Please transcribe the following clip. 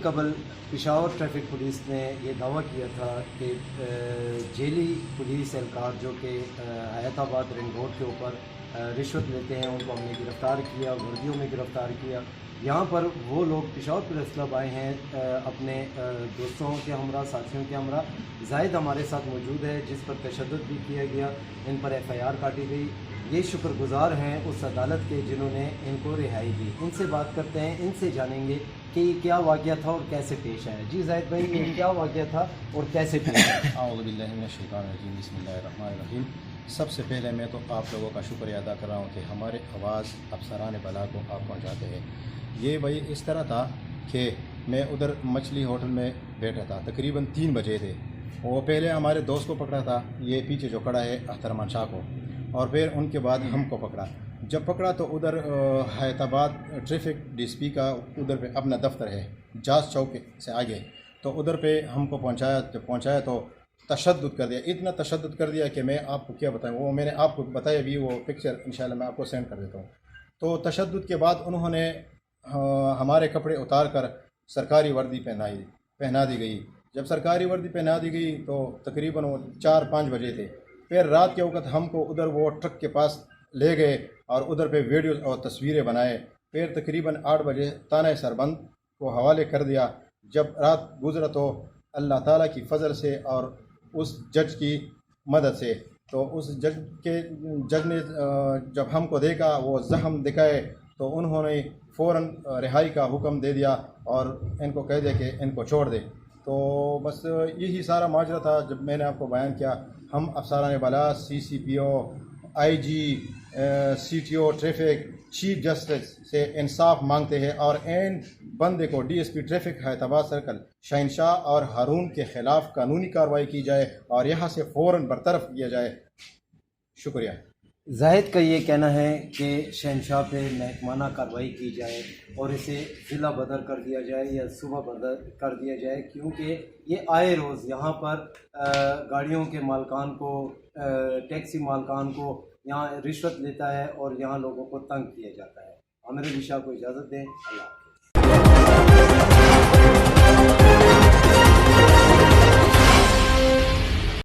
कबल Peshawar traffic police ने ये दावा किया था कि जेली पुलिस एहलकार जो कि हैदराबाद रिंग रोड के ऊपर रिश्वत लेते हैं, उनको हमने गिरफ़्तार किया, वर्दियों में गिरफ़्तार किया। यहाँ पर वो लोग पेशावर प्रेस क्लब आए हैं अपने दोस्तों के हमरा, साथियों के हमरा। जाहिद हमारे साथ मौजूद है जिस पर तशद्दुद भी किया गया, इन पर FIR काटी गई। ये शुक्रगुजार हैं उस अदालत के जिन्होंने इनको रिहाई दी। इनसे बात करते हैं, इनसे जानेंगे कि क्या वाक़या था और कैसे पेश आया। जी जाहिद भाई, ये क्या वाक़या था और कैसे पेश आया? औज़ु बिल्लाहि मिनश शैतानिर रजीम, बिस्मिल्लाहिर रहमानिर रहीम। सबसे पहले मैं तो आप लोगों का शुक्रिया अदा कर रहा हूँ कि हमारे आवाज़ अफसरान बला को आप पहुँचाते हैं। ये भाई इस तरह था कि मैं उधर मछली होटल में बैठा था, तकरीबन 3 बजे थे। वो पहले हमारे दोस्त को पकड़ा था, ये पीछे जो खड़ा है अख्तरमान शाह को, और फिर उनके बाद हमको पकड़ा। जब पकड़ा तो उधर हैदराबाद ट्रैफिक DSP का उधर पे अपना दफ्तर है, जाज चौक से आगे, तो उधर पे हमको पहुंचाया। जब पहुंचाया तो तशद्दुद कर दिया, इतना तशद्दुद कर दिया कि मैं आपको क्या बताऊं। वो मैंने आपको बताया भी, वो पिक्चर इंशाल्लाह मैं आपको सेंड कर देता हूँ। तो तशद्दुद के बाद उन्होंने हमारे कपड़े उतार कर सरकारी वर्दी पहना दी गई। जब सरकारी वर्दी पहना दी गई तो तकरीबन वो 4-5 बजे थे। फिर रात के वक्त हमको उधर वो ट्रक के पास ले गए और उधर पे वीडियो और तस्वीरें बनाए। फिर तकरीबन 8 बजे ताने सरबंद को हवाले कर दिया। जब रात गुजरा तो अल्लाह ताला की फ़ज़ल से और उस जज की मदद से, तो उस जज ने जब हमको देखा, वो ज़ख्म दिखाए, तो उन्होंने फ़ौरन रिहाई का हुक्म दे दिया और इनको कह दिया कि इनको छोड़ दे। तो बस यही सारा माजरा था जब मैंने आपको बयान किया। हम अफसरान बला, CCPO, IG, CTO traffic, chief justice से इंसाफ मांगते हैं और इन बंदे को DSP ट्रैफिक हैदराबाद सर्कल शहनशाह और हारून के ख़िलाफ़ कानूनी कार्रवाई की जाए और यहाँ से फ़ौरन बरतरफ किया जाए। शुक्रिया। जाहिद का ये कहना है कि शहनशाह पे महकमाना कार्रवाई की जाए और इसे ज़िला बदर कर दिया जाए या सूबा बदर कर दिया जाए, क्योंकि ये आए रोज़ यहाँ पर गाड़ियों के मालकान को, टैक्सी मालकान को यहाँ रिश्वत लेता है और यहाँ लोगों को तंग किया जाता है। आमिर अली शाह को इजाज़त दें। अल्लाह।